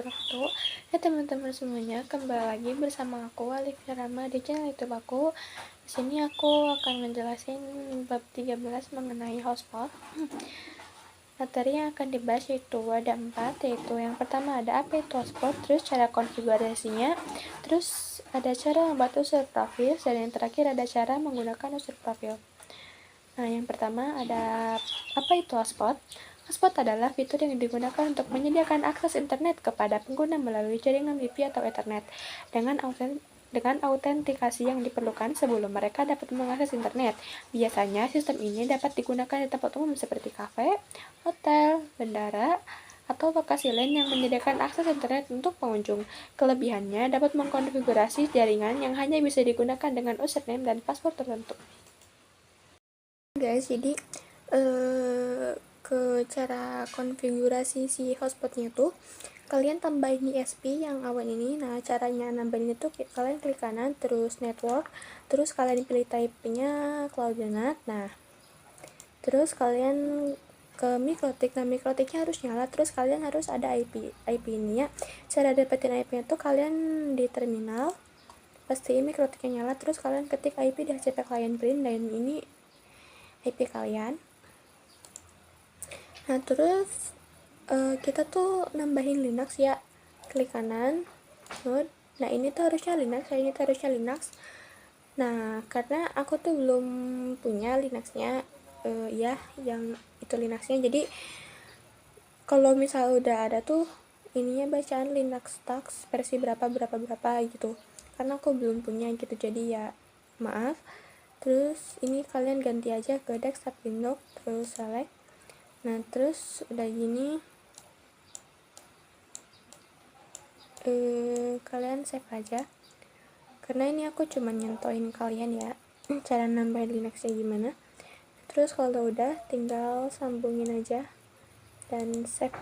wabarakatuh. Teman-teman semuanya, kembali lagi bersama aku Alifia Rama di channel YouTube aku. Di sini aku akan menjelaskan bab 13 mengenai hotspot. Materi yang akan dibahas yaitu ada 4, yaitu yang pertama ada apa itu hotspot, terus cara konfigurasinya, terus ada cara membuat user profil, dan yang terakhir ada cara menggunakan user profil. Nah, yang pertama ada apa itu hotspot? Hotspot adalah fitur yang digunakan untuk menyediakan akses internet kepada pengguna melalui jaringan Wi-Fi atau Ethernet dengan autentikasi yang diperlukan sebelum mereka dapat mengakses internet. Biasanya sistem ini dapat digunakan di tempat umum seperti kafe, hotel, bandara, atau lokasi lain yang menyediakan akses internet untuk pengunjung. Kelebihannya dapat mengkonfigurasi jaringan yang hanya bisa digunakan dengan username dan password tertentu. Guys, jadi ke cara konfigurasi si hotspotnya tuh kalian tambahin ISP yang awal ini. Nah, caranya nambahin itu kalian klik kanan terus network, terus kalian pilih type-nya CloudNet. Nah, terus kalian ke mikrotik. Nah, mikrotiknya harus nyala, terus kalian harus ada IP ini ya. Cara dapetin IP itu kalian di terminal pastiin mikrotiknya nyala, terus kalian ketik IP di HCP client print, dan ini IP kalian. Nah, terus kita tuh nambahin Linux ya, klik kanan node. Nah, ini tuh harusnya Linux, Nah, karena aku tuh belum punya Linuxnya, ya yang itu Linuxnya, jadi kalau misal udah ada tuh ininya bacaan Linux Tax versi berapa gitu, karena aku belum punya gitu, jadi ya maaf. Terus ini kalian ganti aja ke desktop Windows, terus select. Nah, terus udah gini kalian save aja, karena ini aku cuma nyentuhin kalian ya cara nambahin Linuxnya gimana. Terus kalau udah tinggal sambungin aja dan save.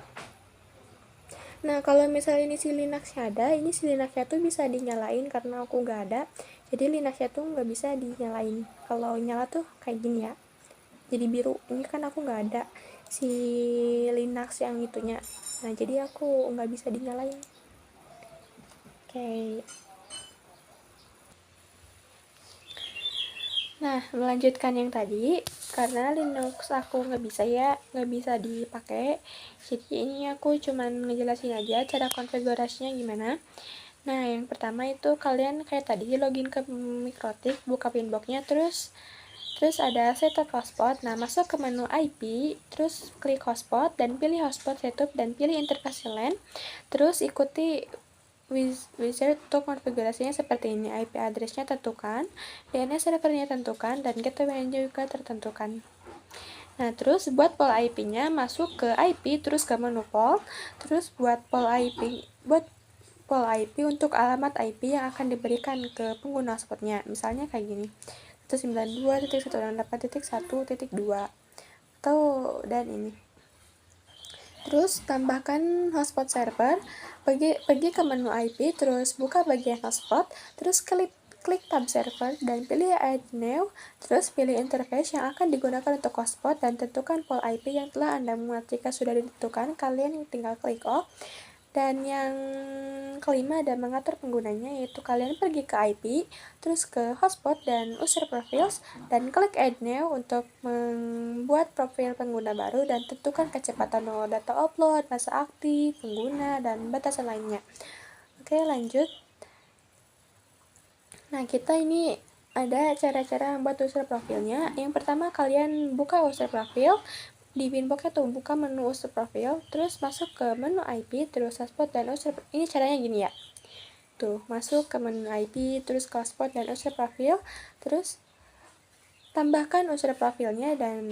Nah, kalau misalnya ini si Linuxnya ada, ini si Linuxnya tuh bisa dinyalain, karena aku nggak ada, jadi Linuxnya tuh nggak bisa dinyalain. Kalau nyala tuh kayak gini ya, jadi biru. Ini kan aku nggak ada si Linux yang itunya, nah jadi aku nggak bisa dinyalain. Oke. Nah, melanjutkan yang tadi, karena Linux aku nggak bisa dipakai, jadi ini aku cuman ngejelasin aja cara konfigurasinya gimana. Nah, yang pertama itu kalian kayak tadi login ke mikrotik, buka pinboxnya, terus ada setup hotspot. Nah, masuk ke menu IP, terus klik hotspot dan pilih hotspot setup dan pilih interface LAN. Terus ikuti wizard untuk konfigurasinya seperti ini. IP address-nya tentukan, DNS servernya tentukan, dan gateway-nya juga tertentukan. Nah, terus buat pool IP-nya masuk ke IP, terus ke menu pool, terus buat pool IP untuk alamat IP yang akan diberikan ke pengguna hotspotnya. Misalnya kayak gini, 192.168.1.2 atau dan ini. Terus tambahkan hotspot server, pergi ke menu IP, terus buka bagian hotspot, terus klik tab server dan pilih add new, terus pilih interface yang akan digunakan untuk hotspot dan tentukan pool IP yang telah Anda muat. Jika sudah ditentukan, kalian tinggal klik off. Dan yang kelima ada mengatur penggunanya, yaitu kalian pergi ke IP, terus ke hotspot dan user profiles, dan klik add new untuk membuat profil pengguna baru, dan tentukan kecepatan download data upload, masa aktif pengguna, dan batasan lainnya. Oke, lanjut. Nah, kita ini ada cara-cara membuat user profilnya. Yang pertama, kalian buka user profil di pinboxnya tuh, buka menu user profil, terus masuk ke menu IP, terus hotspot dan user. Ini caranya gini ya, tuh masuk ke menu IP, terus ke hotspot dan user profil, terus tambahkan user profilnya, dan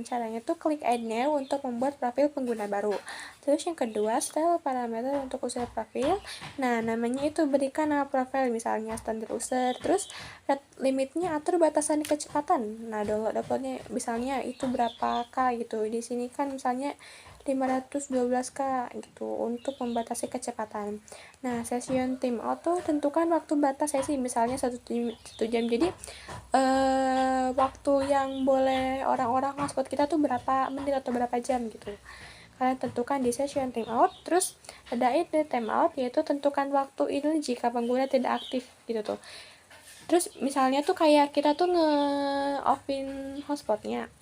caranya tuh klik add new untuk membuat profil pengguna baru. Terus yang kedua, style parameter untuk user profil. Nah, namanya itu berikan nama profil, misalnya standar user, terus limitnya atur batasan kecepatan. Nah, downloadnya misalnya itu berapa K gitu. Di sini kan misalnya 512K gitu untuk membatasi kecepatan. Nah, session timeout tuh tentukan waktu batas sesi, misalnya 1 jam. Jadi waktu yang boleh orang-orang hotspot kita tuh berapa menit atau berapa jam gitu. kalian tentukan di session timeout. Terus ada ide timeout, yaitu tentukan waktu ini jika pengguna tidak aktif gitu tuh. Terus misalnya tuh kayak kita tuh nge-offin hotspotnya.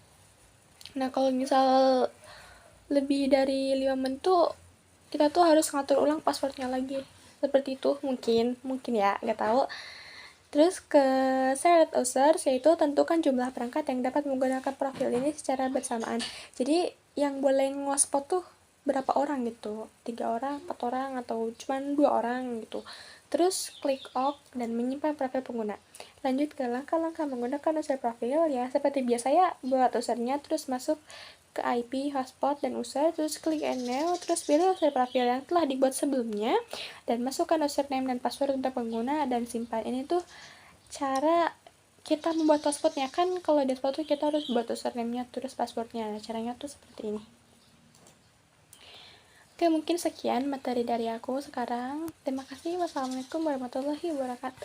Nah kalau misal lebih dari 5 menit tuh kita tuh harus ngatur ulang passwordnya lagi, seperti itu mungkin ya, nggak tahu. Terus ke shared users, yaitu tentukan jumlah perangkat yang dapat menggunakan profil ini secara bersamaan. Jadi yang boleh nge-hotspot tuh berapa orang gitu, 3 orang, 4 orang, atau cuma 2 orang gitu. Terus klik off dan menyimpan profil pengguna. Lanjut ke langkah-langkah menggunakan user profil, ya seperti biasa ya, buat usernya, terus masuk ke IP, hotspot, dan user, terus klik enable, terus pilih user profil yang telah dibuat sebelumnya, dan masukkan username dan password untuk pengguna, dan simpan. Ini tuh cara kita membuat hotspotnya. Kan kalau di hotspot tuh kita harus buat username-nya terus passwordnya. Nah, caranya tuh seperti ini. Oke, mungkin sekian materi dari aku sekarang. Terima kasih. Wassalamualaikum warahmatullahi wabarakatuh.